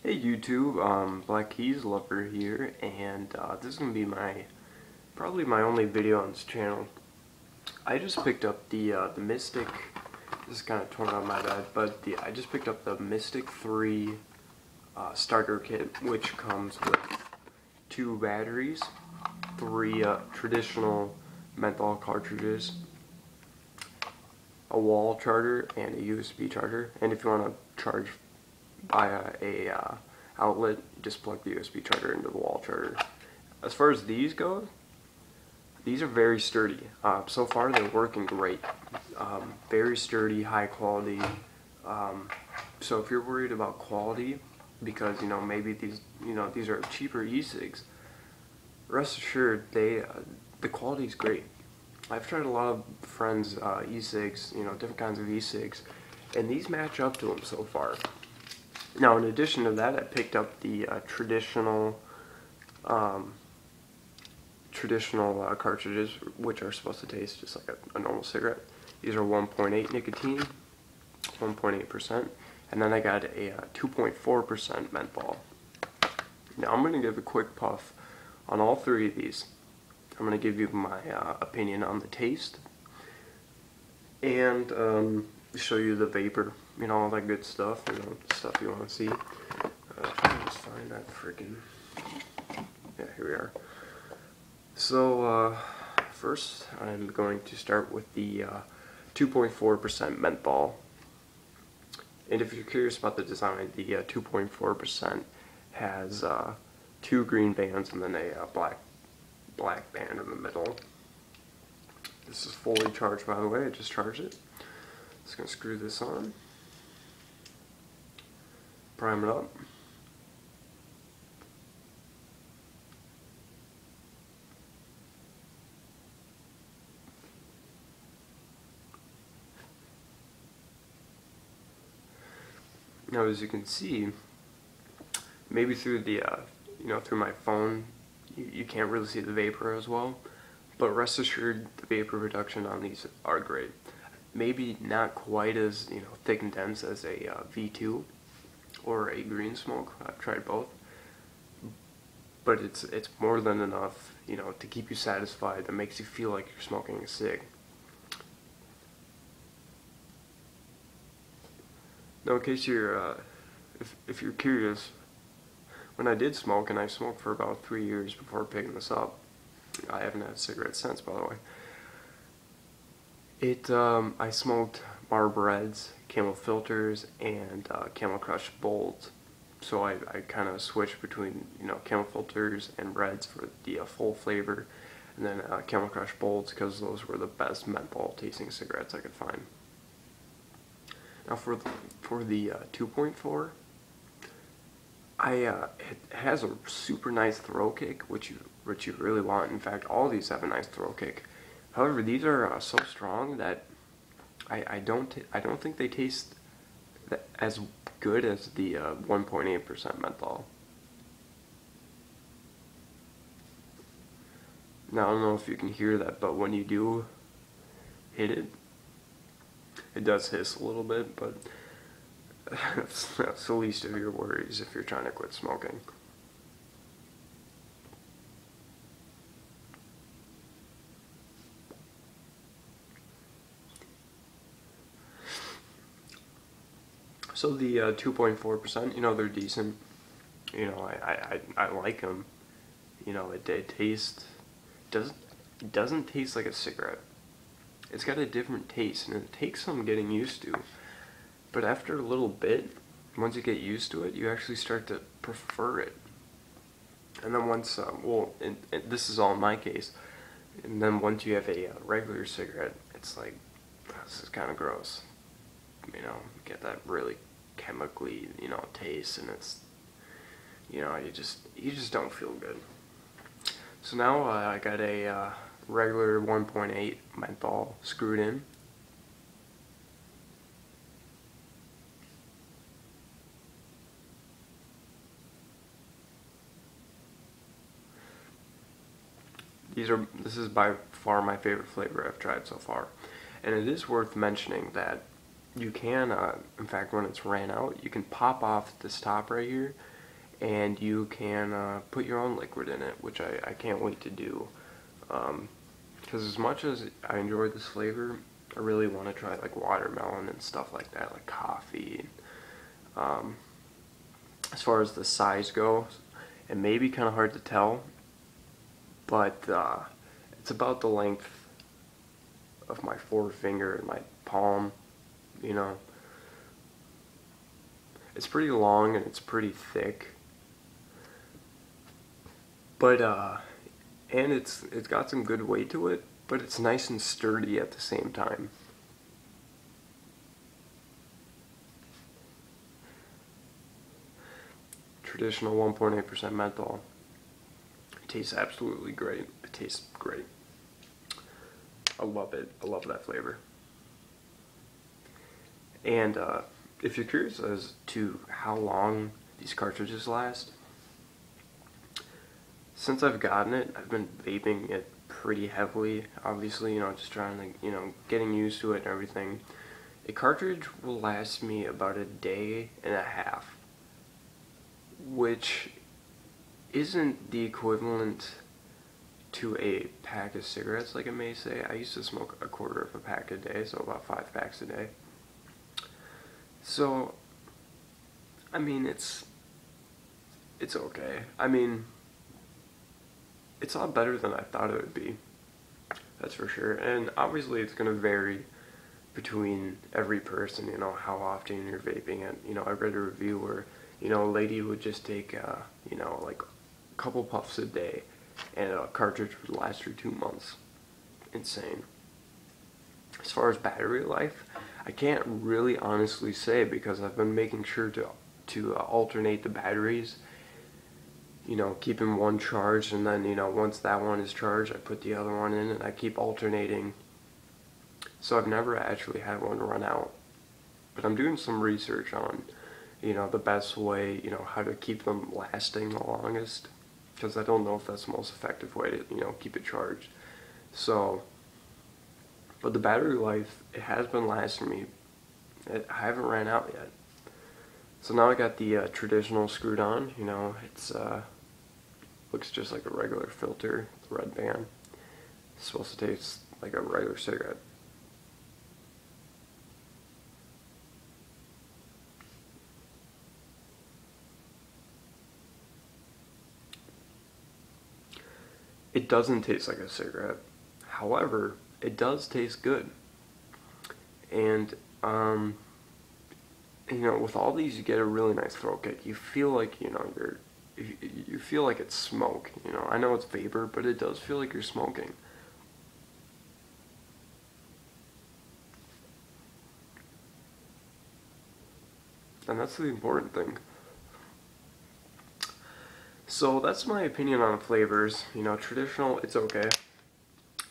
Hey YouTube, Black Keys Lover here, and this is gonna be probably my only video on this channel. I just picked up the Mistic. This is kind of torn on my bed, but I just picked up the Mistic 3 starter kit, which comes with 2 batteries, 3 traditional menthol cartridges, a wall charger, and a USB charger. And if you want to charge via a outlet, just plug the USB charger into the wall charger. As far as these go, these are very sturdy. So far they're working great. Very sturdy, high quality. So if you're worried about quality, because maybe these are cheaper E-Cigs, rest assured the quality is great. I've tried a lot of friends' E-Cigs, different kinds of E-Cigs, and these match up to them so far. Now, in addition to that, I picked up the traditional cartridges, which are supposed to taste just like a normal cigarette. These are 1.8 nicotine, 1.8%, and then I got a 2.4% menthol. Now, I'm going to give a quick puff on all 3 of these. I'm going to give you my opinion on the taste, and show you the vapor, all that good stuff, stuff you want to see. Just find that freaking, yeah, here we are. So, first I'm going to start with the 2.4% menthol. And if you're curious about the design, the 2.4% has 2 green bands and then a black band in the middle. This is fully charged, by the way. I just charged it. Just gonna screw this on, prime it up. Now, as you can see, maybe through the through my phone, you can't really see the vapor as well, but rest assured the vapor reduction on these are great. Maybe not quite as thick and dense as a V2 or a green smoke. I've tried both, but it's more than enough to keep you satisfied. That makes you feel like you're smoking a cig. Now, in case you're if you're curious, when I did smoke, and I smoked for about 3 years before picking this up, I haven't had a cigarette since, by the way. I smoked Marb Reds, Camel Filters, and Camel Crush Bolds. So I kind of switched between Camel Filters and Reds for the full flavor, and then Camel Crush Bolds because those were the best menthol tasting cigarettes I could find. Now for the 2.4, it has a super nice throw kick, which you really want. In fact, all these have a nice throw kick. However, these are so strong that I don't think they taste as good as the 1.8% menthol. Now, I don't know if you can hear that, but when you do hit it, it does hiss a little bit, but that's the least of your worries if you're trying to quit smoking. So the 2.4%, they're decent. I like them. It tastes doesn't taste like a cigarette. It's got a different taste, and it takes some getting used to. But after a little bit, once you get used to it, you actually start to prefer it. And then once, and this is all in my case, and then once you have a regular cigarette, it's like, this is kind of gross. Get that really chemically, taste, and it's, you just don't feel good. So now I got a regular 1.8 menthol screwed in. This is by far my favorite flavor I've tried so far. And it is worth mentioning that you can, in fact, when it's ran out, you can pop off this top right here, and you can put your own liquid in it, which I can't wait to do. Because as much as I enjoy this flavor, I really want to try like watermelon and stuff like that, like coffee. As far as the size goes, it may be kind of hard to tell, but it's about the length of my forefinger and my palm, you know. It's pretty long and it's pretty thick, but and it's got some good weight to it, but it's nice and sturdy at the same time. Traditional 1.8% menthol. It tastes absolutely great. It tastes great. I love it. I love that flavor. And if you're curious as to how long these cartridges last, since I've gotten it, I've been vaping it pretty heavily. Obviously, you know, just trying to, you know, getting used to it and everything. A cartridge will last me about a day and a half, which isn't the equivalent to a pack of cigarettes, like it may say. I used to smoke a quarter of a pack a day, so about 5 packs a day. So, I mean, it's okay. I mean, it's a lot better than I thought it would be. That's for sure. And obviously it's going to vary between every person, you know, how often you're vaping it. You know, I read a review where, you know, a lady would just take, you know, like a couple puffs a day, and a cartridge would last her 2 months. Insane. As far as battery life, I can't really honestly say, because I've been making sure to alternate the batteries. You know, keeping one charged, and then, you know, once that one is charged, I put the other one in, and I keep alternating. So I've never actually had one run out. But I'm doing some research on, you know, the best way, you know, how to keep them lasting the longest, because I don't know if that's the most effective way to, you know, keep it charged. So, but the battery life, it has been lasting me. I haven't ran out yet. So now I got the traditional screwed on. You know, it's looks just like a regular filter, the red band. It's supposed to taste like a regular cigarette. It doesn't taste like a cigarette. However, it does taste good. And you know, with all these, you get a really nice throat kick. You feel like, you know, you feel like it's smoke. You know, I know it's vapor, but it does feel like you're smoking. And that's the important thing. So that's my opinion on flavors. You know, traditional, it's okay.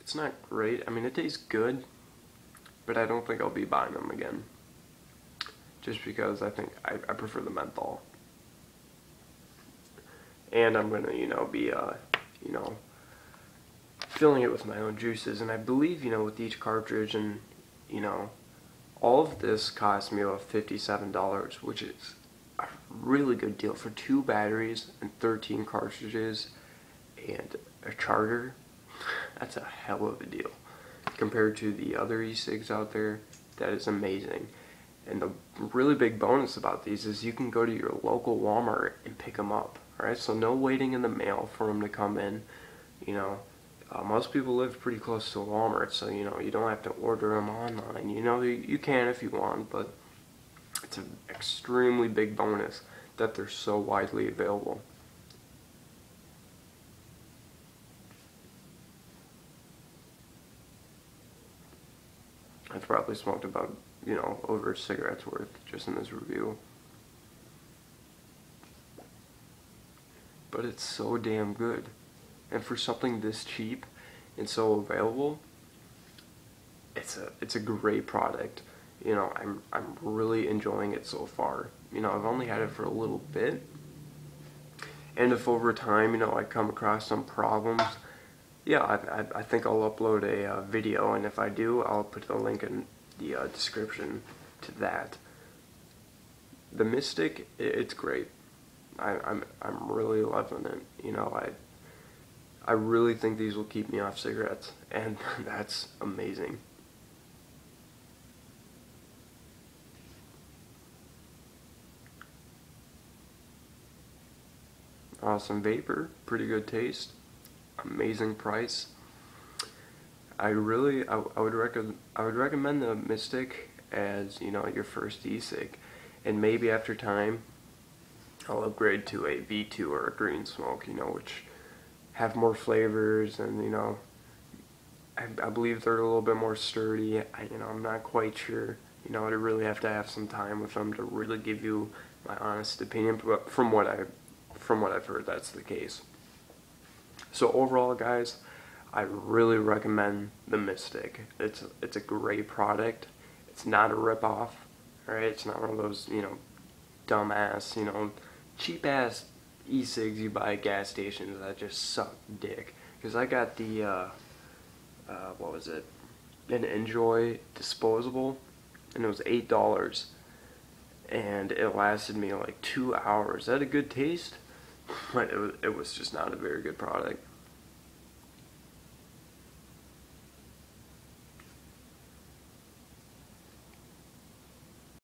It's not great. I mean, it tastes good, but I don't think I'll be buying them again. Just because I think I prefer the menthol. And I'm gonna, you know, be, you know, filling it with my own juices. And I believe, you know, with each cartridge and, you know, all of this cost me about $57, which is a really good deal for 2 batteries and 13 cartridges and a charger. That's a hell of a deal compared to the other E-Cigs out there. That is amazing. And the really big bonus about these is you can go to your local Walmart and pick them up. Alright, so no waiting in the mail for them to come in. You know, most people live pretty close to a Walmart, so, you know, you don't have to order them online. You know, you can if you want, but it's an extremely big bonus that they're so widely available. I've probably smoked about, you know, over a cigarette's worth just in this review. But it's so damn good. And for something this cheap and so available, it's a great product. You know, I'm really enjoying it so far. You know, I've only had it for a little bit. And if over time, you know, I come across some problems, yeah, I think I'll upload a video, and if I do, I'll put the link in the description to that. The Mistic, it's great. I'm really loving it. You know, I really think these will keep me off cigarettes, and that's amazing. Awesome vapor, pretty good taste, amazing price. I would recommend the Mistic as, you know, your first E-Cig, and maybe after time I'll upgrade to a V2 or a green smoke, you know, which have more flavors, and you know, I believe they're a little bit more sturdy. You know, I'm not quite sure. You know, I'd really have to have some time with them to really give you my honest opinion, but from what I've heard, that's the case. So overall, guys, I really recommend the Mistic. It's a great product. It's not a ripoff. Alright, it's not one of those, you know, dumbass, you know, cheap ass e-cigs you buy at gas stations that just suck dick. Because I got the what was it? An Enjoy disposable, and it was $8, and it lasted me like 2 hours. It had a good taste, but it was just not a very good product.